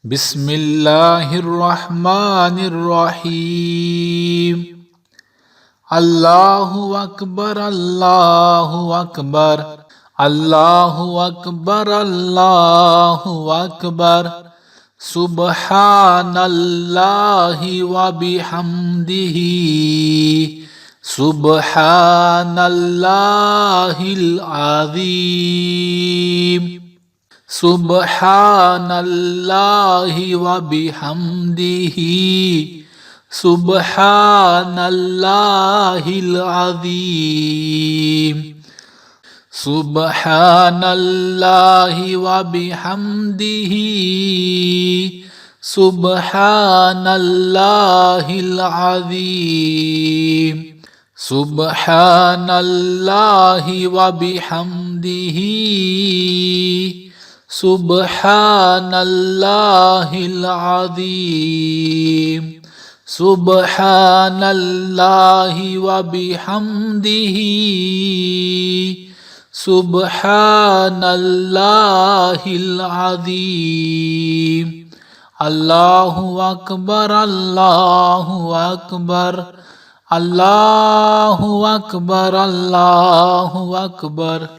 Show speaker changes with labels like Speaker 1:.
Speaker 1: बिस्मिल्लाहिर्रहमानिर्रहीम। अल्लाहु अकबर अल्लाहु अकबर अल्लाहु अकबर अल्लाहु अकबर। सुब्हानल्लाहि व बिहम्दिही सुब्हानल्लाहिल अज़ीम। सुब्हानल्लाहि व बिहम्दिही सुब्हानल्लाहिल अज़ीम। सुब्हानल्लाहि व बिहम्दिही सुब्हानल्लाहिल अज़ीम। सुब्हानल्लाहि व बिहम्दिही सुब्हानल्लाहिल अज़ीम। सुब्हानल्लाहि व बिहम्दिही सुब्हानल्लाहिल अज़ीम। अल्लाहु अकबर अल्लाहु अकबर अल्लाहु अकबर अल्लाहु अकबर।